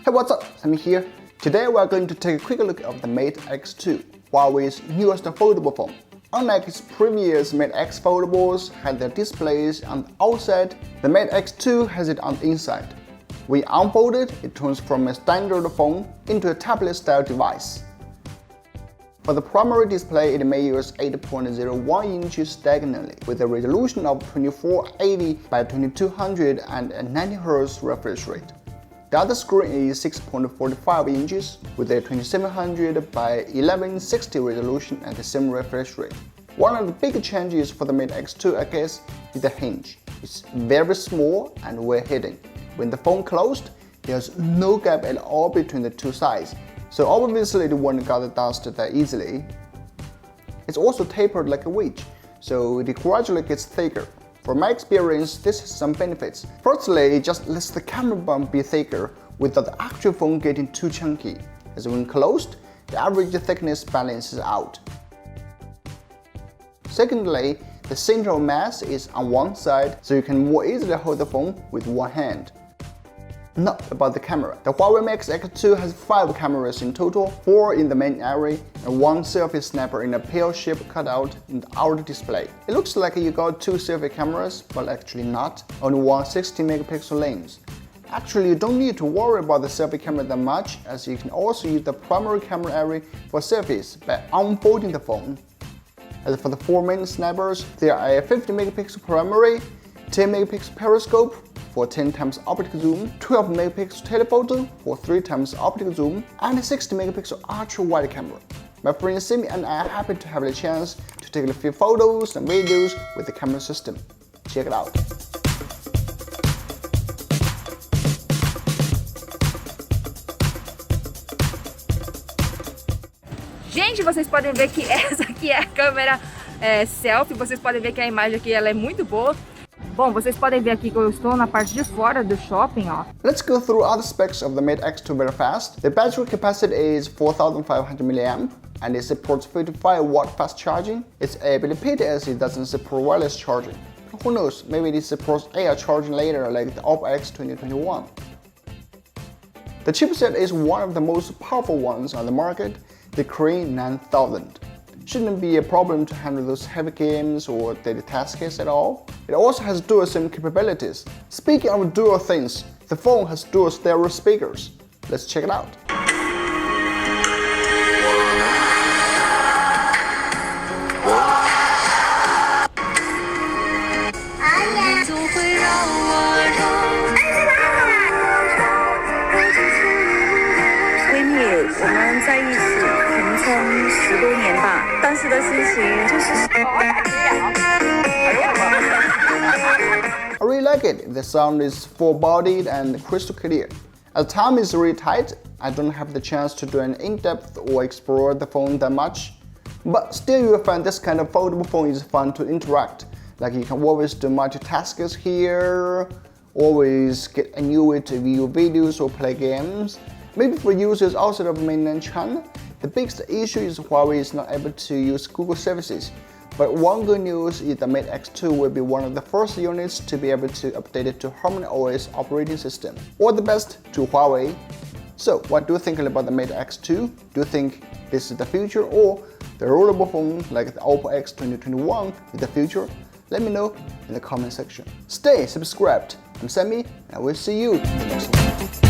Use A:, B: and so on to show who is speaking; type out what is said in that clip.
A: Hey, what's up? Sammy here. Today we are going to take a quick look at the Mate X2, Huawei's newest foldable phone. Unlike its previous Mate X foldables had their displays on the outside, the Mate X2 has it on the inside. When unfolded, it turns from a standard phone into a tablet-style device. For the primary display, it may use 8.01 inches diagonally with a resolution of 2480 by 2200 and a 90Hz refresh rate. The other screen is 6.45 inches with a 2700 by 1160 resolution and the same refresh rate. One of the big changes for the Mate X2, I guess, is the hinge. It's very small and well hidden. When the phone closed, there's no gap at all between the two sides, so obviously it won't gather dust that easily. It's also tapered like a wedge, so it gradually gets thicker. From my experience, this has some benefits. Firstly, it just lets the camera bump be thicker without the actual phone getting too chunky, as when closed, the average thickness balances out. Secondly, the center of mass is on one side, so you can more easily hold the phone with one hand. Now about the camera. The Huawei Mate X2 has 5 cameras in total, 4 in the main array and 1 selfie snapper in a pear-shaped cutout in the outer display. It looks like you got 2 selfie cameras, but actually not, only one 60-megapixel lens. Actually, you don't need to worry about the selfie camera that much, as you can also use the primary camera array for selfies by unfolding the phone. As for the 4 main snappers, there are a 50-megapixel primary, 10-megapixel periscope for 10x optical zoom, 12-megapixel telephoto for 3x optical zoom, and a 60-megapixel ultra-wide camera. My friend Simi and I are happy to have the chance to take a few photos and videos with the camera system. Check it out.
B: Gente, vocês podem ver que essa aqui é a câmera selfie. Vocês podem ver que a imagem aqui ela é muito boa. Bom, vocês podem ver aqui que eu estou na parte de fora do shopping, ó.
A: Let's go through other specs of the Mate X2 very fast. The battery capacity is 4500 mAh and it supports 55-watt fast charging. It's a bit pity as it doesn't support wireless charging. Who knows, maybe it supports AR charging later like the Oppo X 2021. The chipset is one of the most powerful ones on the market, the Kirin 9000. Shouldn't be a problem to handle those heavy games or daily tasks at all. It also has dual SIM capabilities. Speaking of dual things, the phone has dual stereo speakers. Let's check it out. I really like it. The sound is full-bodied and crystal clear. As time is really tight, I don't have the chance to do an in-depth or explore the phone that much. But still you will find this kind of foldable phone is fun to interact. Like you can always do multitasks here, always get a new way to view videos or play games. Maybe for users outside of mainland China, the biggest issue is Huawei is not able to use Google services. But one good news is the Mate X2 will be one of the first units to be able to update it to Harmony OS operating system. All the best to Huawei. So, what do you think about the Mate X2? Do you think this is the future, or the rollable phone like the Oppo X 2021 is the future? Let me know in the comment section. Stay subscribed. I'm Sammy, and I will see you in the next one.